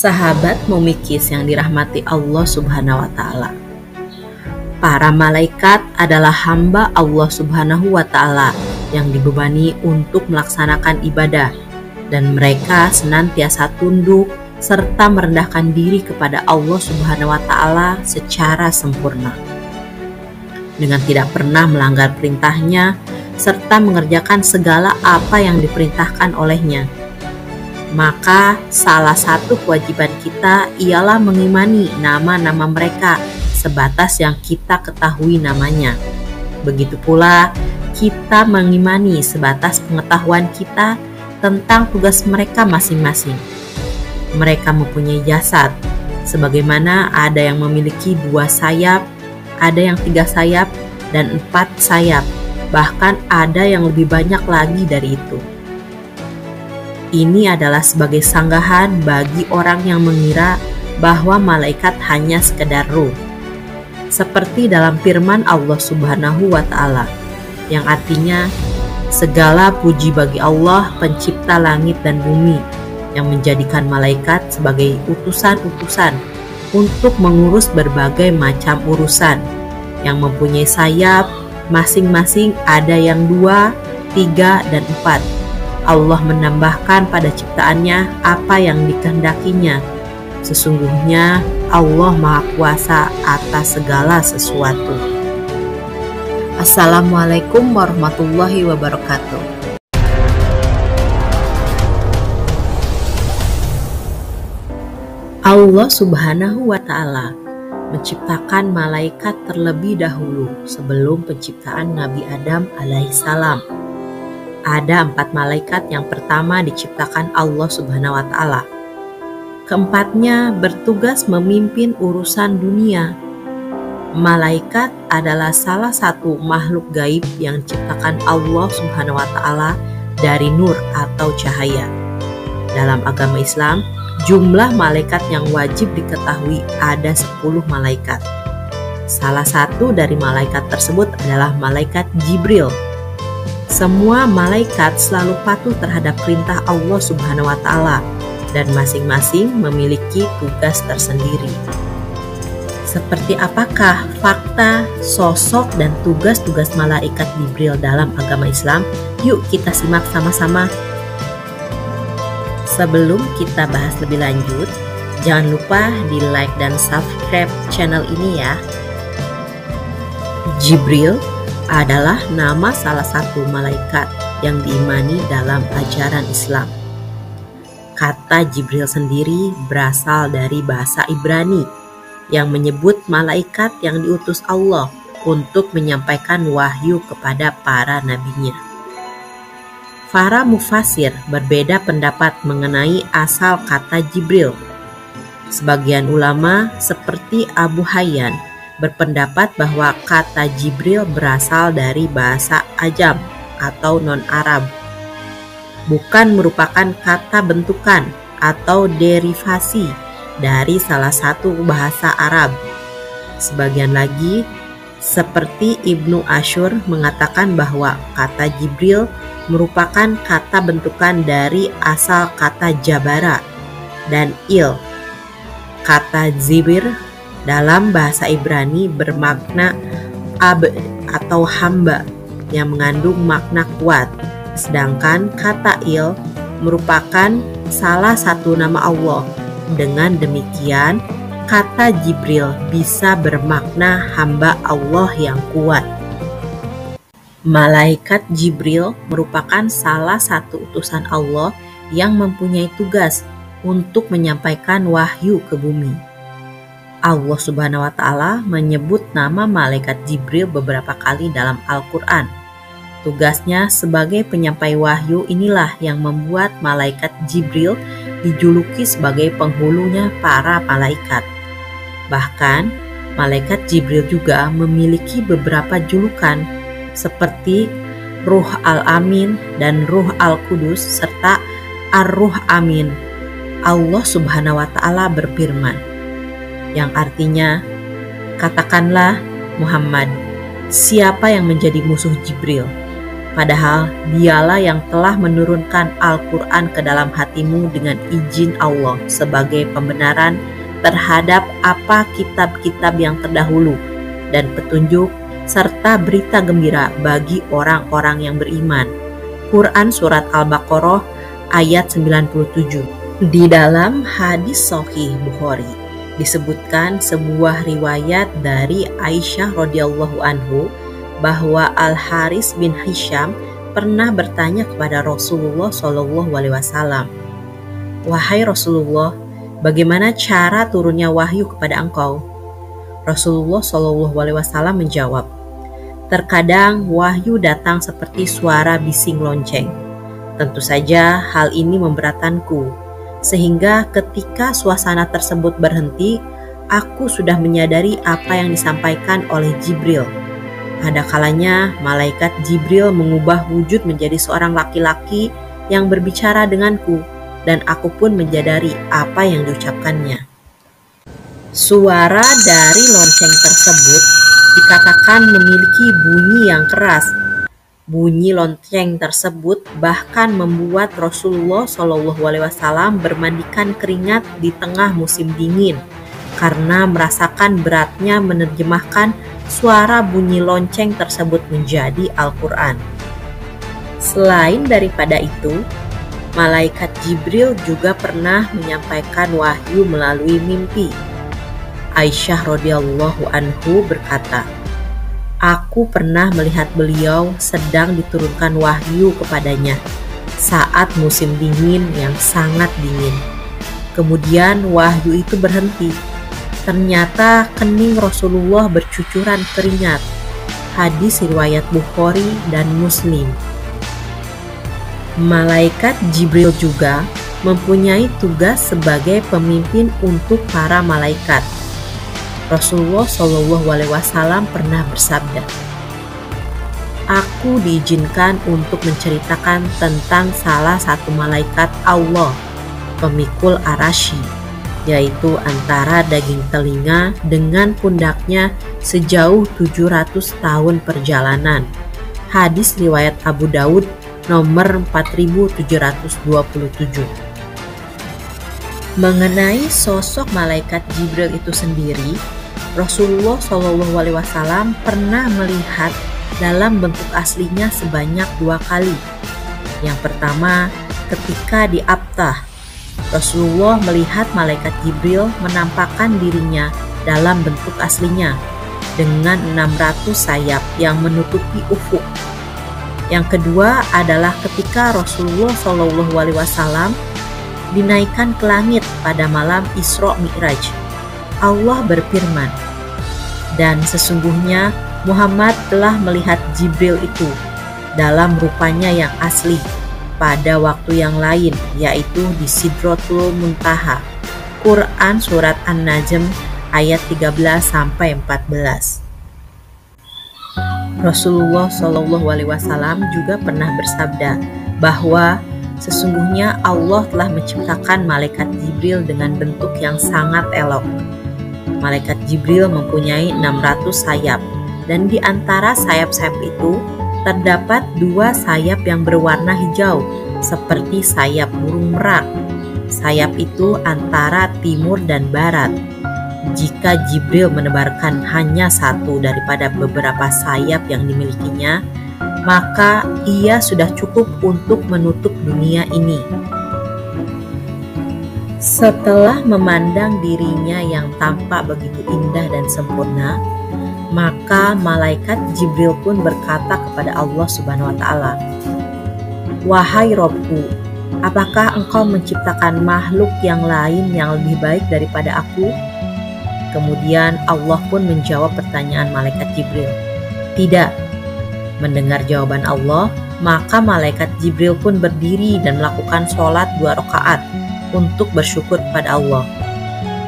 Sahabat Mumikis yang dirahmati Allah Subhanahu wa Ta'ala, para malaikat adalah hamba Allah Subhanahu wa Ta'ala yang dibebani untuk melaksanakan ibadah, dan mereka senantiasa tunduk serta merendahkan diri kepada Allah Subhanahu wa Ta'ala secara sempurna, dengan tidak pernah melanggar perintahnya serta mengerjakan segala apa yang diperintahkan olehnya. Maka salah satu kewajiban kita ialah mengimani nama-nama mereka sebatas yang kita ketahui namanya. Begitu pula kita mengimani sebatas pengetahuan kita tentang tugas mereka masing-masing. Mereka mempunyai jasad, sebagaimana ada yang memiliki 2 sayap, ada yang 3 sayap, dan 4 sayap, bahkan ada yang lebih banyak lagi dari itu. Ini adalah sebagai sanggahan bagi orang yang mengira bahwa malaikat hanya sekedar ruh. Seperti dalam firman Allah Subhanahu wa Ta'ala, yang artinya, segala puji bagi Allah pencipta langit dan bumi, yang menjadikan malaikat sebagai utusan-utusan untuk mengurus berbagai macam urusan, yang mempunyai sayap, masing-masing ada yang 2, 3, dan 4. Allah menambahkan pada ciptaannya apa yang dikehendakinya. Sesungguhnya Allah Maha Kuasa atas segala sesuatu. Assalamualaikum warahmatullahi wabarakatuh. Allah Subhanahu wa Ta'ala menciptakan malaikat terlebih dahulu sebelum penciptaan Nabi Adam alaihissalam. Ada 4 malaikat yang pertama diciptakan Allah Subhanahu wa Ta'ala. Keempatnya bertugas memimpin urusan dunia. Malaikat adalah salah satu makhluk gaib yang diciptakan Allah Subhanahu wa Ta'ala dari nur atau cahaya. Dalam agama Islam, jumlah malaikat yang wajib diketahui ada 10 malaikat. Salah satu dari malaikat tersebut adalah malaikat Jibril. Semua malaikat selalu patuh terhadap perintah Allah Subhanahu wa Ta'ala dan masing-masing memiliki tugas tersendiri. Seperti apakah fakta, sosok, dan tugas-tugas malaikat Jibril dalam agama Islam? Yuk kita simak sama-sama. Sebelum kita bahas lebih lanjut, jangan lupa di like dan subscribe channel ini ya. Jibril adalah nama salah satu malaikat yang diimani dalam ajaran Islam. Kata Jibril sendiri berasal dari bahasa Ibrani yang menyebut malaikat yang diutus Allah untuk menyampaikan wahyu kepada para nabinya. Para mufasir berbeda pendapat mengenai asal kata Jibril. Sebagian ulama seperti Abu Hayyan berpendapat bahwa kata Jibril berasal dari bahasa Ajam atau non-Arab, bukan merupakan kata bentukan atau derivasi dari salah satu bahasa Arab. Sebagian lagi, seperti Ibnu Ashur mengatakan bahwa kata Jibril merupakan kata bentukan dari asal kata Jabara dan Il. Kata Zibir dalam bahasa Ibrani bermakna abd atau hamba yang mengandung makna kuat, sedangkan kata Il merupakan salah satu nama Allah. Dengan demikian, kata Jibril bisa bermakna hamba Allah yang kuat. Malaikat Jibril merupakan salah satu utusan Allah yang mempunyai tugas untuk menyampaikan wahyu ke bumi. Allah Subhanahu wa Ta'ala menyebut nama malaikat Jibril beberapa kali dalam Al-Quran. Tugasnya sebagai penyampai wahyu inilah yang membuat malaikat Jibril dijuluki sebagai penghulunya para malaikat. Bahkan, malaikat Jibril juga memiliki beberapa julukan seperti Ruh Al-Amin dan Ruh Al-Qudus serta Ar-Ruh Amin. Allah Subhanahu wa Ta'ala berfirman, yang artinya, katakanlah Muhammad, siapa yang menjadi musuh Jibril? Padahal dialah yang telah menurunkan Al-Quran ke dalam hatimu dengan izin Allah sebagai pembenaran terhadap apa kitab-kitab yang terdahulu dan petunjuk serta berita gembira bagi orang-orang yang beriman. Quran Surat Al-Baqarah ayat 97. Di dalam hadis Sahih Bukhari disebutkan sebuah riwayat dari Aisyah radhiyallahu anhu bahwa Al-Haris bin Hisham pernah bertanya kepada Rasulullah SAW, "Wahai Rasulullah, bagaimana cara turunnya wahyu kepada engkau?" Rasulullah SAW menjawab, "Terkadang wahyu datang seperti suara bising lonceng. Tentu saja hal ini memberatanku, sehingga ketika suasana tersebut berhenti, aku sudah menyadari apa yang disampaikan oleh Jibril. Ada kalanya malaikat Jibril mengubah wujud menjadi seorang laki-laki yang berbicara denganku, dan aku pun menyadari apa yang diucapkannya." Suara dari lonceng tersebut dikatakan memiliki bunyi yang keras. Bunyi lonceng tersebut bahkan membuat Rasulullah SAW bermandikan keringat di tengah musim dingin karena merasakan beratnya menerjemahkan suara bunyi lonceng tersebut menjadi Al-Quran. Selain daripada itu, malaikat Jibril juga pernah menyampaikan wahyu melalui mimpi. Aisyah radhiyallahu anhu berkata, "Aku pernah melihat beliau sedang diturunkan wahyu kepadanya saat musim dingin yang sangat dingin. Kemudian wahyu itu berhenti. Ternyata kening Rasulullah bercucuran keringat." Hadis riwayat Bukhari dan Muslim. Malaikat Jibril juga mempunyai tugas sebagai pemimpin untuk para malaikat. Rasulullah SAW pernah bersabda, "Aku diizinkan untuk menceritakan tentang salah satu malaikat Allah, pemikul Arasy, yaitu antara daging telinga dengan pundaknya sejauh 700 tahun perjalanan." Hadis riwayat Abu Daud nomor 4727. Mengenai sosok malaikat Jibril itu sendiri, Rasulullah SAW pernah melihat dalam bentuk aslinya sebanyak 2 kali. Yang pertama, ketika di Abtah, Rasulullah melihat malaikat Jibril menampakkan dirinya dalam bentuk aslinya dengan 600 sayap yang menutupi ufuk. Yang kedua adalah ketika Rasulullah SAW dinaikkan ke langit pada malam Isra Mi'raj. Allah berfirman, "Dan sesungguhnya Muhammad telah melihat Jibril itu dalam rupanya yang asli pada waktu yang lain, yaitu di Sidratul Muntaha." Quran Surat An-Najm ayat 13-14. Rasulullah SAW juga pernah bersabda bahwa sesungguhnya Allah telah menciptakan malaikat Jibril dengan bentuk yang sangat elok. Malaikat Jibril mempunyai 600 sayap, dan di antara sayap-sayap itu terdapat 2 sayap yang berwarna hijau seperti sayap burung merak. Sayap itu antara timur dan barat. Jika Jibril menebarkan hanya satu daripada beberapa sayap yang dimilikinya, maka ia sudah cukup untuk menutup dunia ini. Setelah memandang dirinya yang tampak begitu indah dan sempurna, maka malaikat Jibril pun berkata kepada Allah Subhanahu wa Ta'ala, "Wahai Robku, apakah engkau menciptakan makhluk yang lain yang lebih baik daripada aku?" Kemudian Allah pun menjawab pertanyaan malaikat Jibril, "Tidak." Mendengar jawaban Allah, maka malaikat Jibril pun berdiri dan melakukan sholat 2 rakaat untuk bersyukur kepada Allah.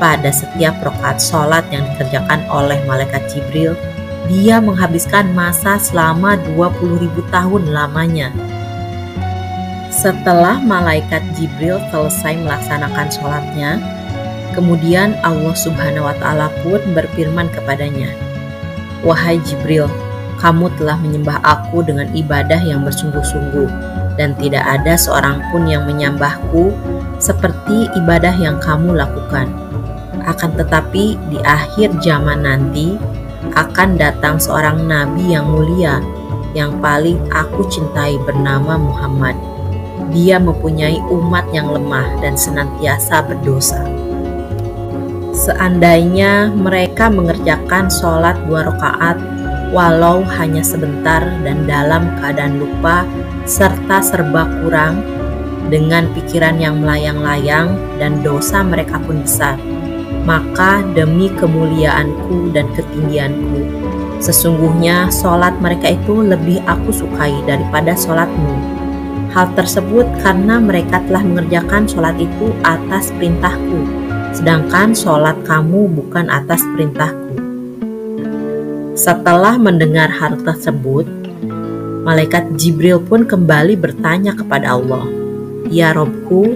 Pada setiap rakaat sholat yang dikerjakan oleh malaikat Jibril, dia menghabiskan masa selama 20.000 tahun lamanya. Setelah malaikat Jibril selesai melaksanakan sholatnya, kemudian Allah Subhanahu wa Ta'ala pun berfirman kepadanya, "Wahai Jibril, kamu telah menyembah aku dengan ibadah yang bersungguh-sungguh, dan tidak ada seorang pun yang menyembahku seperti ibadah yang kamu lakukan. Akan tetapi di akhir zaman nanti akan datang seorang nabi yang mulia, yang paling aku cintai, bernama Muhammad. Dia mempunyai umat yang lemah dan senantiasa berdosa. Seandainya mereka mengerjakan sholat 2 rakaat walau hanya sebentar dan dalam keadaan lupa serta serba kurang, dengan pikiran yang melayang-layang, dan dosa mereka pun besar, maka demi kemuliaanku dan ketinggianku, sesungguhnya sholat mereka itu lebih aku sukai daripada sholatmu. Hal tersebut karena mereka telah mengerjakan sholat itu atas perintahku, sedangkan sholat kamu bukan atas perintahku. Setelah mendengar hal tersebut, malaikat Jibril pun kembali bertanya kepada Allah, "Ya Robku,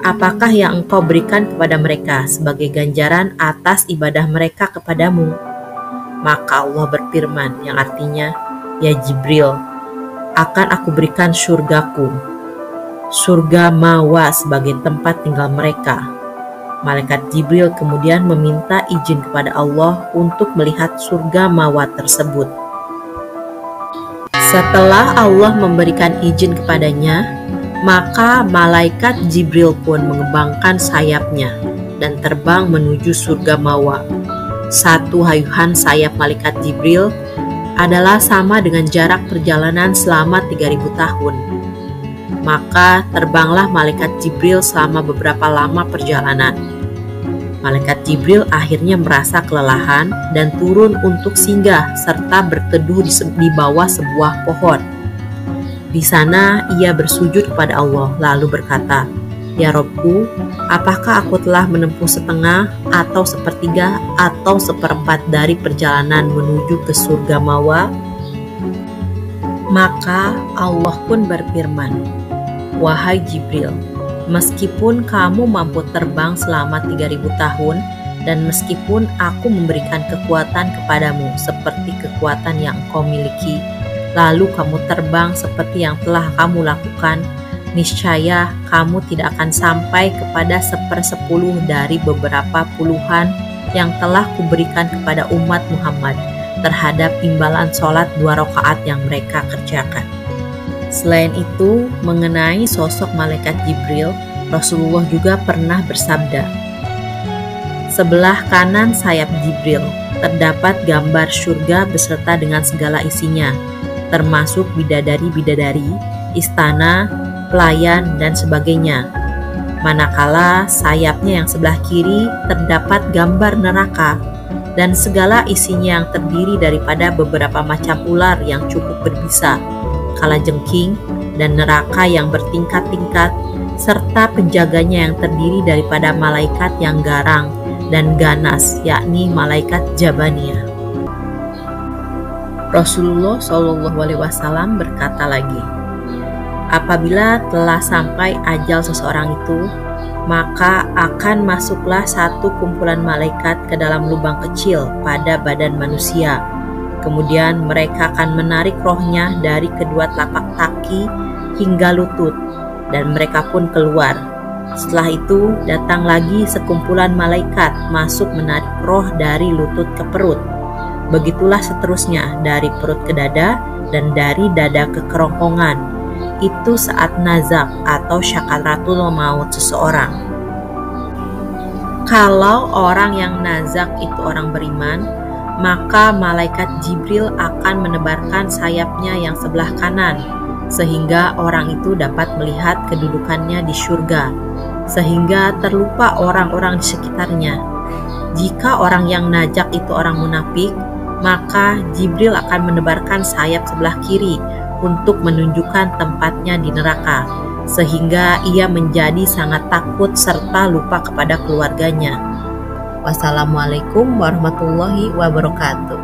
apakah yang engkau berikan kepada mereka sebagai ganjaran atas ibadah mereka kepadamu?" Maka Allah berfirman, yang artinya, "Ya Jibril, akan aku berikan surgaku, surga Mawa sebagai tempat tinggal mereka." Malaikat Jibril kemudian meminta izin kepada Allah untuk melihat surga Mawa tersebut. Setelah Allah memberikan izin kepadanya, maka malaikat Jibril pun mengembangkan sayapnya dan terbang menuju surga Mawa. Satu hayuhan sayap malaikat Jibril adalah sama dengan jarak perjalanan selama 3000 tahun. Maka terbanglah malaikat Jibril selama beberapa lama perjalanan. Malaikat Jibril akhirnya merasa kelelahan dan turun untuk singgah serta berteduh di bawah sebuah pohon. Di sana ia bersujud kepada Allah lalu berkata, "Ya Robku, apakah aku telah menempuh setengah atau sepertiga atau seperempat dari perjalanan menuju ke surga Mawa?" Maka Allah pun berfirman, "Wahai Jibril, meskipun kamu mampu terbang selama 3000 tahun, dan meskipun aku memberikan kekuatan kepadamu seperti kekuatan yang engkau miliki, lalu kamu terbang seperti yang telah kamu lakukan, niscaya kamu tidak akan sampai kepada 1/10 dari beberapa puluhan yang telah kuberikan kepada umat Muhammad terhadap imbalan sholat 2 rakaat yang mereka kerjakan." Selain itu, mengenai sosok malaikat Jibril, Rasulullah juga pernah bersabda, "Sebelah kanan sayap Jibril terdapat gambar surga beserta dengan segala isinya, termasuk bidadari-bidadari, istana, pelayan, dan sebagainya. Manakala sayapnya yang sebelah kiri terdapat gambar neraka dan segala isinya yang terdiri daripada beberapa macam ular yang cukup berbisa, kalajengking, dan neraka yang bertingkat-tingkat, serta penjaganya yang terdiri daripada malaikat yang garang dan ganas, yakni malaikat Jabaniyah." Rasulullah SAW berkata lagi, "Apabila telah sampai ajal seseorang itu, maka akan masuklah satu kumpulan malaikat ke dalam lubang kecil pada badan manusia. Kemudian mereka akan menarik rohnya dari kedua telapak kaki hingga lutut, dan mereka pun keluar. Setelah itu datang lagi sekumpulan malaikat masuk menarik roh dari lutut ke perut. Begitulah seterusnya dari perut ke dada dan dari dada ke kerongkongan. Itu saat nazak atau syakaratul maut seseorang. Kalau orang yang nazak itu orang beriman, maka malaikat Jibril akan menebarkan sayapnya yang sebelah kanan, sehingga orang itu dapat melihat kedudukannya di surga, sehingga terlupa orang-orang di sekitarnya. Jika orang yang najak itu orang munafik, maka Jibril akan menebarkan sayap sebelah kiri untuk menunjukkan tempatnya di neraka, sehingga ia menjadi sangat takut serta lupa kepada keluarganya. Wassalamualaikum warahmatullahi wabarakatuh.